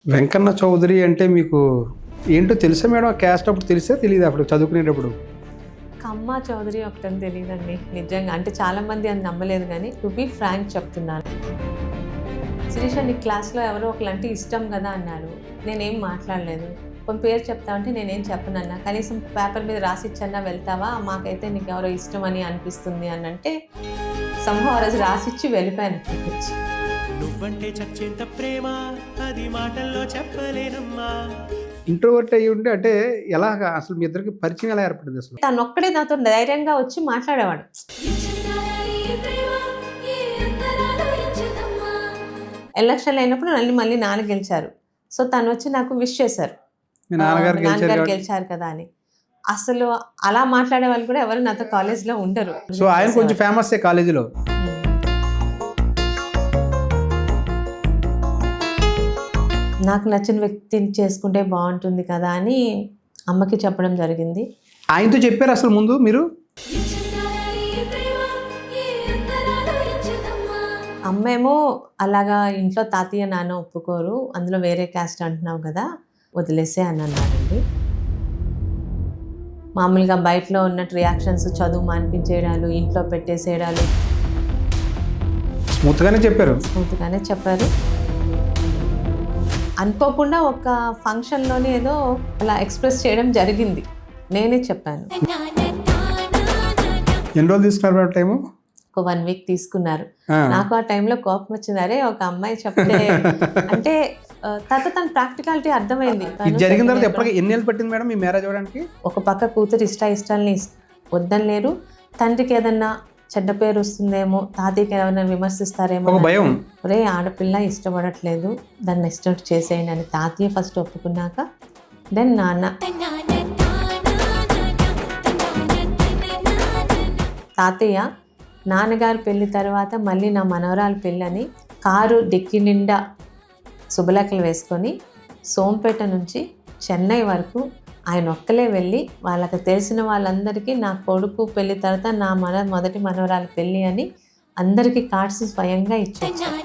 వెంకన్న చౌదరి అంటే మీకు ఏంటో తెలుసా మేడం? ఆ క్యాస్ట్ అప్పుడు తెలిసా తెలియదు అప్పుడు చదువుకునేటప్పుడు? కమ్మ చౌదరి ఒకటని తెలియదండి నిజంగా. అంటే చాలామంది అది నమ్మలేదు, కానీ టు బీ ఫ్రాంక్ చెప్తున్నాను. శిరీష నీ క్లాస్లో ఎవరో ఒకలంటే ఇష్టం కదా అన్నారు. నేనేం మాట్లాడలేదు. కొన్ని పేరు చెప్తా అంటే నేనేం చెప్పనన్నా, కనీసం పేపర్ మీద రాసి ఇచ్చన్నా వెళ్తావా, మాకైతే నీకు ఎవరో ఇష్టం అని అనిపిస్తుంది అని అంటే సంభవం ఆ రోజు రాసిచ్చి వెళ్ళిపోయాను అక్కడికి వచ్చి. నువ్వంటే చచ్చేంత ప్రేమ అది మాటల్లో చెప్పలేనమ్మా. ఇంట్రోవర్ట్ అయ్యి ఉంటే అంటే ఎలాగా అసలు మీ ఇద్దరికి పరిచయం ఎలా ఏర్పడింది అసలు? తను ఒక్కడే నాతో ధైర్యంగా వచ్చి మాట్లాడేవాడు. ఎలక్షన్లు అయినప్పుడు మళ్ళీ నాన్న గెలిచారు. సో తను వచ్చి నాకు విష్ చేశారు, మీ నాన్నగారు గెలిచారు కదా అని. అసలు అలా మాట్లాడే వాళ్ళు కూడా ఎవరు నాతో కాలేజ్లో ఉండరు. సో ఆయన కొంచెం ఫేమస్ కాలేజీలో. నాకు నచ్చిన వ్యక్తిని చేసుకుంటే బాగుంటుంది కదా అని అమ్మకి చెప్పడం జరిగింది. ఆయనతో చెప్పారు అసలు ముందు మీరు? అమ్మేమో అలాగా ఇంట్లో తాతయ్య నాన్న ఒప్పుకోరు, అందులో వేరే క్యాస్ట్ అంటున్నావు కదా వదిలేసే అని అన్నారండి. మామూలుగా బయటలో ఉన్నట్టు రియాక్షన్స్, చదువు మానిపించేయడాలు, ఇంట్లో పెట్టేసేయడాలు స్మూత్గానే చెప్పారు. అనుకోకుండా ఒక ఫంక్షన్లోనే ఏదో అలా ఎక్స్ప్రెస్ చేయడం జరిగింది. నేనే చెప్పాను. ఎన్ని రోజులు తీసుకున్నారు టైము? ఒక 1 వీక్ తీసుకున్నారు. నాకు ఆ టైంలో కోపం వచ్చింది. అరే ఒక అమ్మాయి చెప్తే అంటే తర్వాత తన ప్రాక్టికాలిటీ అర్థమైంది. జరిగిన తర్వాత ఎప్పటికీ ఎన్ని ఏళ్ళు పట్టింది మేడం మీ మ్యారేజ్ అవ్వడానికి? ఒక పక్క కూతురు ఇష్టాలని వద్దనలేరు, తండ్రికి ఏదన్నా చెడ్డ పేరు వస్తుందేమో, తాతయ్యకి ఏమైనా విమర్శిస్తారేమో భయం. ఒరే ఆడపిల్ల ఇష్టపడట్లేదు, దాన్ని ఇష్టం చేసేయండి అని తాతయ్య ఫస్ట్ ఒప్పుకున్నాక దెన్ నాన్న. తాతయ్య నాన్నగారు పెళ్లి తర్వాత మళ్ళీ నా మనవరాలు పెళ్ళని కారు డిక్కి నిండా శుభలేఖలు వేసుకొని సోంపేట నుంచి చెన్నై వరకు ఆయన ఒక్కలే వెళ్ళి వాళ్ళకి తెలిసిన వాళ్ళందరికీ నా కొడుకు పెళ్లి తర్వాత నా మొదటి మనవరాలు పెళ్ళి అని అందరికీ కార్డ్స్ స్వయంగా ఇచ్చారు.